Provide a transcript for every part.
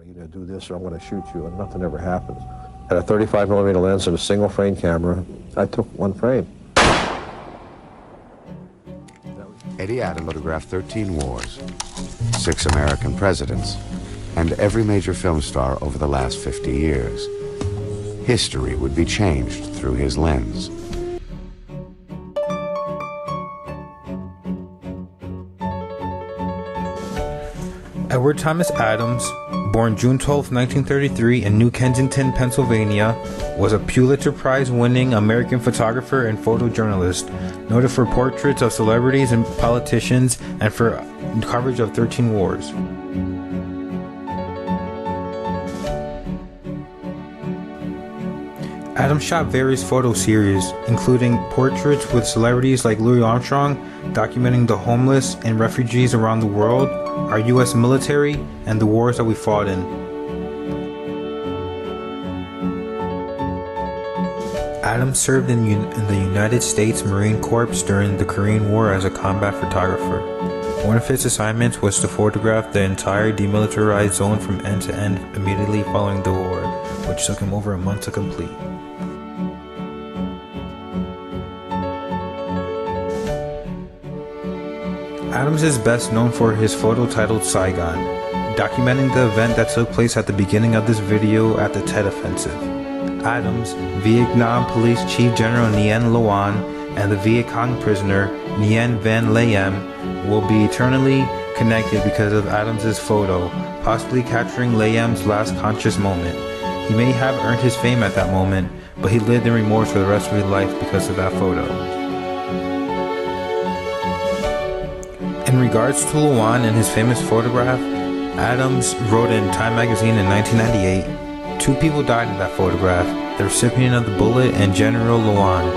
you're going to do this or I'm going to shoot you, and nothing ever happens. At a 35mm lens and a single frame camera, I took one frame. Eddie Adams photographed 13 wars, 6 American presidents, and every major film star over the last 50 years. History would be changed through his lens. Edward Thomas Adams, born June 12, 1933 in New Kensington, Pennsylvania, was a Pulitzer Prize-winning American photographer and photojournalist, noted for portraits of celebrities and politicians and for coverage of 13 wars. Adams shot various photo series, including portraits with celebrities like Louis Armstrong, documenting the homeless and refugees around the world, our U.S. military, and the wars that we fought in. Adams served in the United States Marine Corps during the Korean War as a combat photographer. One of his assignments was to photograph the entire demilitarized zone from end to end immediately following the war, which took him over a month to complete. Adams is best known for his photo titled Saigon, documenting the event that took place at the beginning of this video at the Tet Offensive. Adams, Vietnam Police Chief General Nguyen Loan, and the Viet Cong prisoner Nguyen Van Layem will be eternally connected because of Adams's photo, possibly capturing Layem's last conscious moment. He may have earned his fame at that moment, but he lived in remorse for the rest of his life because of that photo. In regards to Loan and his famous photograph, Adams wrote in Time magazine in 1998, "Two people died in that photograph, the recipient of the bullet and General Loan.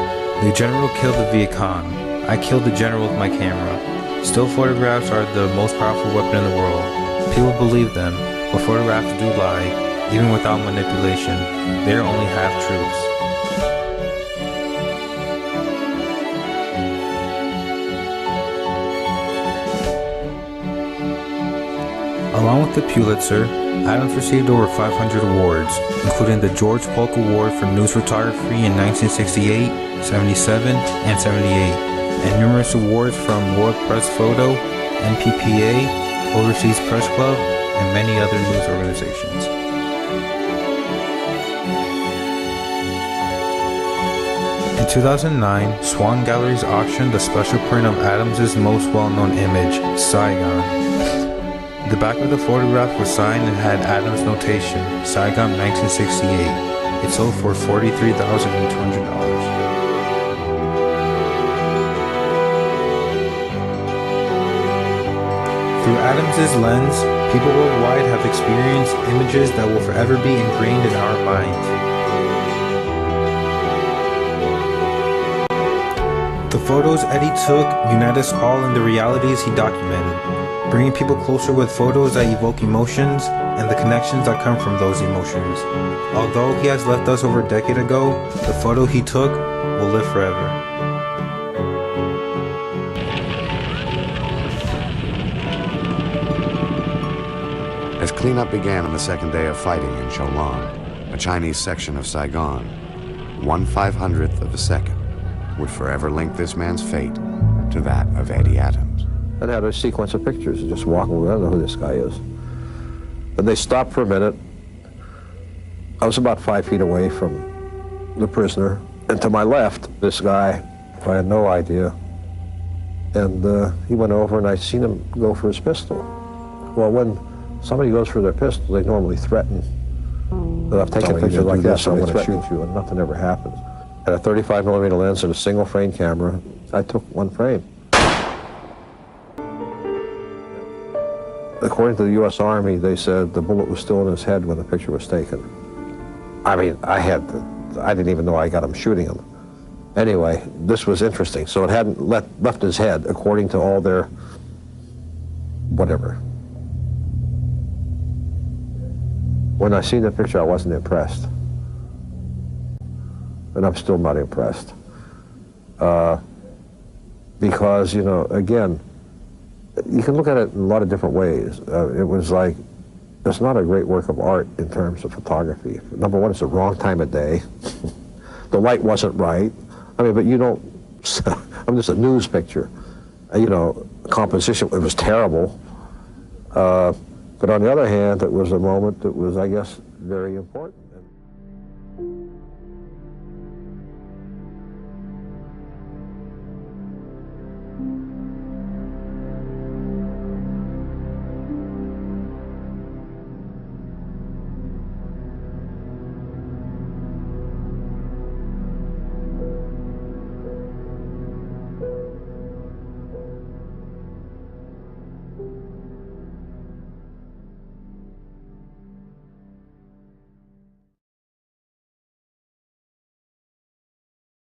The general killed the Viet Cong. I killed the general with my camera. Still photographs are the most powerful weapon in the world. People believe them, but photographs do lie, even without manipulation. They are only half-truths." Along with the Pulitzer, Adams received over 500 awards, including the George Polk Award for News Photography in 1968, 77, and 78, and numerous awards from World Press Photo, NPPA, Overseas Press Club, and many other news organizations. In 2009, Swan Galleries auctioned a special print of Adams's most well-known image, Saigon. The back of the photograph was signed and had Adams' notation, Saigon 1968. It sold for $43,200. Through Adams's lens, people worldwide have experienced images that will forever be ingrained in our minds. The photos Eddie took unite us all in the realities he documented, bringing people closer with photos that evoke emotions and the connections that come from those emotions. Although he has left us over a decade ago, the photo he took will live forever. As cleanup began on the second day of fighting in Cholon, a Chinese section of Saigon, 1/500th of a second would forever link this man's fate to that of Eddie Adams. And had a sequence of pictures, just walking around. I don't know who this guy is. And they stopped for a minute. I was about 5 feet away from the prisoner. And to my left, this guy, I had no idea. And he went over and I seen him go for his pistol. Well, when somebody goes for their pistol, they normally threaten that I've taken pictures like this, I'm going to shoot you, and nothing ever happens. At a 35mm lens and a single frame camera, I took one frame. According to the U.S. Army, they said the bullet was still in his head when the picture was taken. I mean, I didn't even know I got him shooting him. Anyway, this was interesting. So it hadn't left his head, according to all their whatever. When I seen the picture, I wasn't impressed. And I'm still not impressed. Because, you know, again, you can look at it in a lot of different ways. It was like it's not a great work of art in terms of photography. Number one, it's the wrong time of day. The light wasn't right. I mean, but you don't, I'm just a news picture. You know, composition, it was terrible. But on the other hand, it was a moment that was, I guess, very important.